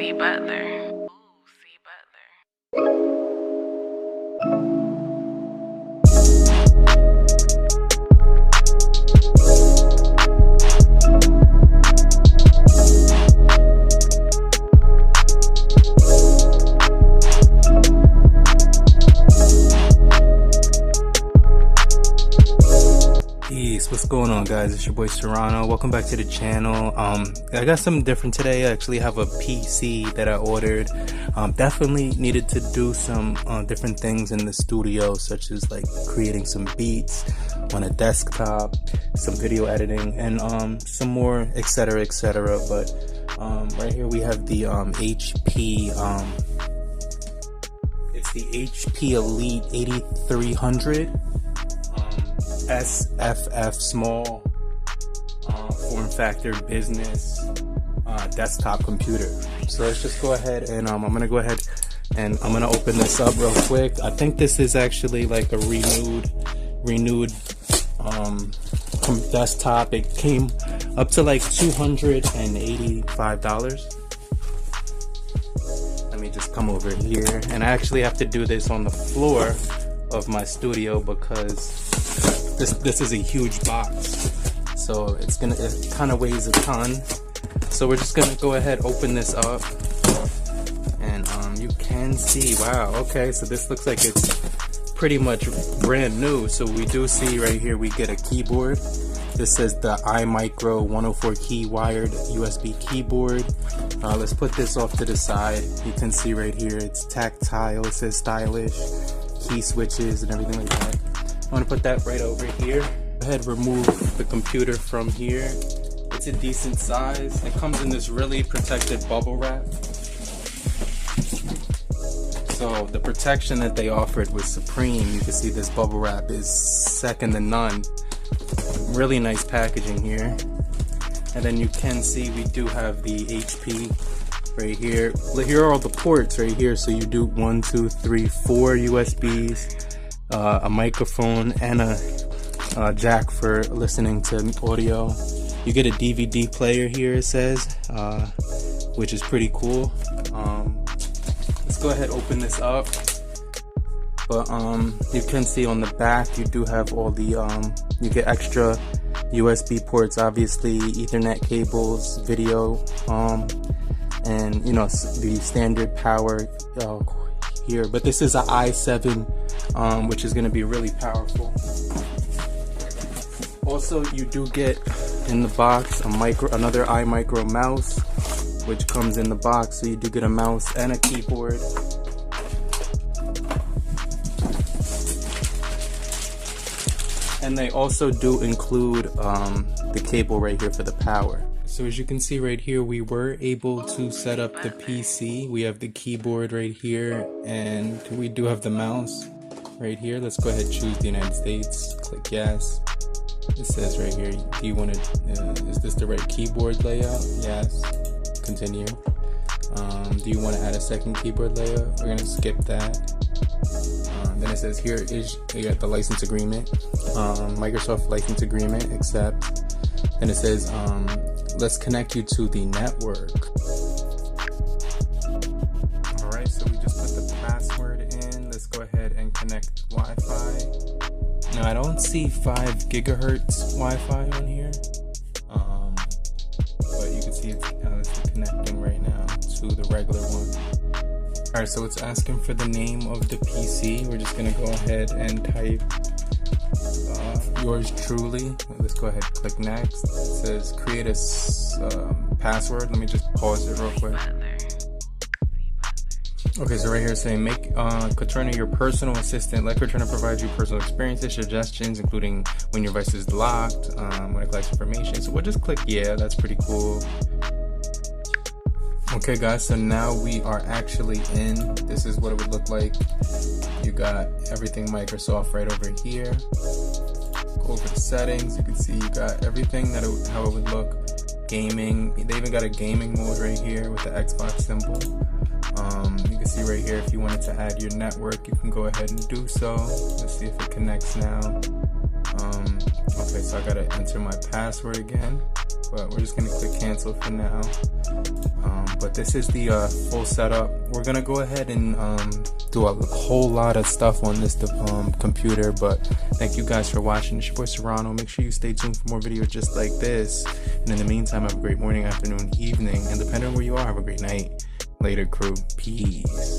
C Butler. What's going on, guys? It's your boy Serrano. Welcome back to the channel. I got something different today. I actually have a PC that I ordered. Definitely needed to do some different things in the studio, such as like creating some beats on a desktop, some video editing, and some more, etc., etc. But right here we have the HP. It's the HP Elite 8300. SFF small form factor business desktop computer. So let's just go ahead and I'm gonna go ahead and I'm gonna open this up real quick. I think this is actually like a renewed desktop. It came up to like $285. Let me just come over here, and I actually have to do this on the floor of my studio because this is a huge box, so it kind of weighs a ton. So we're just gonna go ahead, open this up, and you can see, wow, okay, so this looks like it's pretty much brand new. So we do see right here we get a keyboard. This says the iMicro 104 key wired USB keyboard. Let's put this off to the side. You can see right here it's tactile, it says stylish, key switches and everything like that. I'm gonna put that right over here. Go ahead, remove the computer from here. It's a decent size. It comes in this really protected bubble wrap. So the protection that they offered was supreme. You can see this bubble wrap is second to none. Really nice packaging here. And then you can see we do have the HP right here. Here are all the ports right here. So you do 1, 2, 3, 4 USBs. A microphone and a jack for listening to audio. You get a DVD player here, it says, which is pretty cool. Let's go ahead, open this up. But you can see on the back you do have all the you get extra USB ports, obviously Ethernet cables, video, and you know the standard power here. But this is an i7, which is going to be really powerful. Also, you do get in the box another iMicro mouse, which comes in the box. So you do get a mouse and a keyboard. And they also do include the cable right here for the power. So as you can see right here, we were able to set up the PC. We have the keyboard right here, and we do have the mouse right here. Let's go ahead and choose the United States. Click yes. It says right here, do you want to, is this the right keyboard layout? Yes. Continue. Do you want to add a second keyboard layout? We're going to skip that. Then it says here is, you got the license agreement, Microsoft license agreement, accept. Then it says, let's connect you to the network. Alright, so we just put the password in. Let's go ahead and connect Wi-Fi. Now I don't see 5 gigahertz Wi-Fi on here, but you can see it's connecting right now to the regular one. Alright, so it's asking for the name of the PC. We're just gonna go ahead and type yours truly. Let's go ahead and click next. It says create a password. Let me just pause it real quick. Okay, so right here it's saying make Katrina your personal assistant. Let Katrina provide you personal experiences, suggestions, including when your device is locked, when it collects information. So we'll just click yeah, that's pretty cool. Okay guys, so now we are actually in. This is what it would look like. You got everything Microsoft right over here. Go over the settings, you can see you got everything how it would look. Gaming, they even got a gaming mode right here with the Xbox symbol. You can see right here if you wanted to add your network, you can go ahead and do so. Let's see if it connects now. Okay, so I gotta enter my password again, but we're just gonna click cancel for now. But this is the full setup. We're gonna go ahead and do a whole lot of stuff on this computer, but thank you guys for watching. It's your boy Serrano. Make sure you stay tuned for more videos just like this, and in the meantime, have a great morning, afternoon, evening, and depending on where you are, have a great night. Later, crew. Peace.